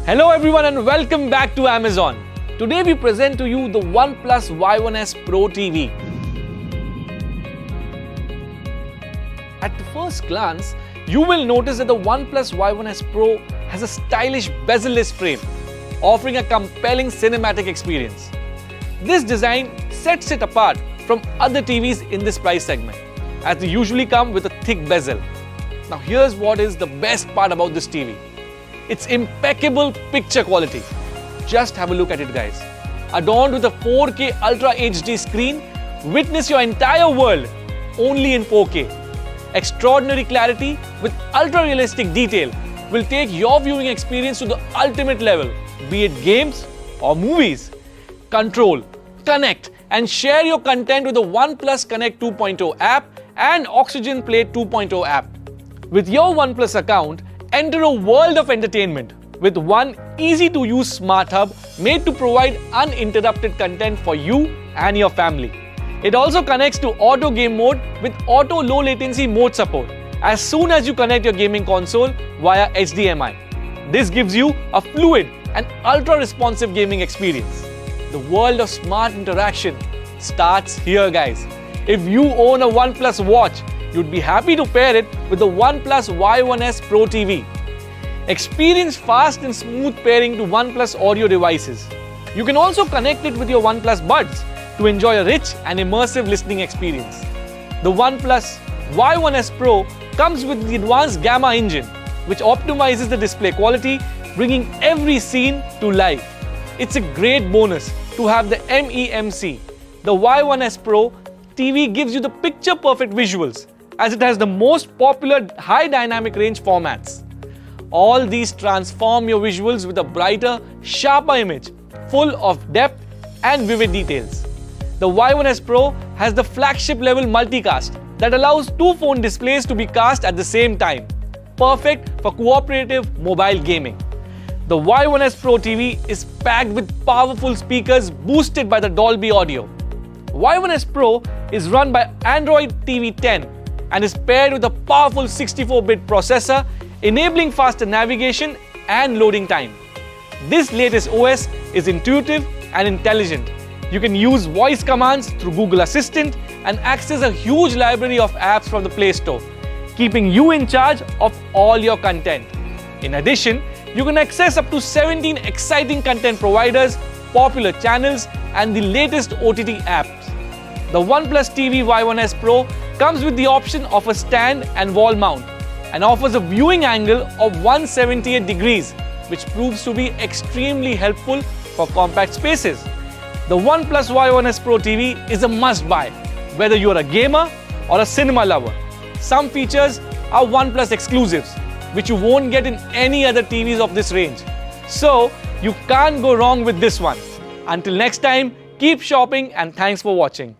Hello everyone and welcome back to Amazon. Today we present to you the OnePlus Y1S Pro TV. At the first glance, you will notice that the OnePlus Y1S Pro has a stylish bezel-less frame, offering a compelling cinematic experience. This design sets it apart from other TVs in this price segment, as they usually come with a thick bezel. Now here's what is the best part about this TV. It's impeccable picture quality. Just have a look at it, guys. Adorned with a 4K Ultra HD screen, witness your entire world only in 4K. Extraordinary clarity with ultra-realistic detail will take your viewing experience to the ultimate level, be it games or movies. Control, connect and share your content with the OnePlus Connect 2.0 app and Oxygen Play 2.0 app. With your OnePlus account, enter a world of entertainment with one easy-to-use smart hub made to provide uninterrupted content for you and your family. It also connects to auto game mode with auto low latency mode support as soon as you connect your gaming console via HDMI. This gives you a fluid and ultra-responsive gaming experience. The world of smart interaction starts here, guys. If you own a OnePlus watch, you'd be happy to pair it with the OnePlus Y1S Pro TV. Experience fast and smooth pairing to OnePlus audio devices. You can also connect it with your OnePlus buds to enjoy a rich and immersive listening experience. The OnePlus Y1S Pro comes with the advanced Gamma engine, which optimizes the display quality, bringing every scene to life. It's a great bonus to have the MEMC. The Y1S Pro TV gives you the picture-perfect visuals, as it has the most popular high dynamic range formats. All these transform your visuals with a brighter, sharper image, full of depth and vivid details. The Y1S Pro has the flagship level multicast that allows two phone displays to be cast at the same time, perfect for cooperative mobile gaming. The Y1S Pro TV is packed with powerful speakers boosted by the Dolby audio. Y1S Pro is run by Android TV 10 and is paired with a powerful 64-bit processor, enabling faster navigation and loading time. This latest OS is intuitive and intelligent. You can use voice commands through Google Assistant and access a huge library of apps from the Play Store, keeping you in charge of all your content. In addition, you can access up to 17 exciting content providers, popular channels, and the latest OTT apps. The OnePlus TV Y1S Pro comes with the option of a stand and wall mount and offers a viewing angle of 178 degrees, which proves to be extremely helpful for compact spaces. The OnePlus Y1S Pro TV is a must-buy, whether you are a gamer or a cinema lover. Some features are OnePlus exclusives, which you won't get in any other TVs of this range. So, you can't go wrong with this one. Until next time, keep shopping and thanks for watching.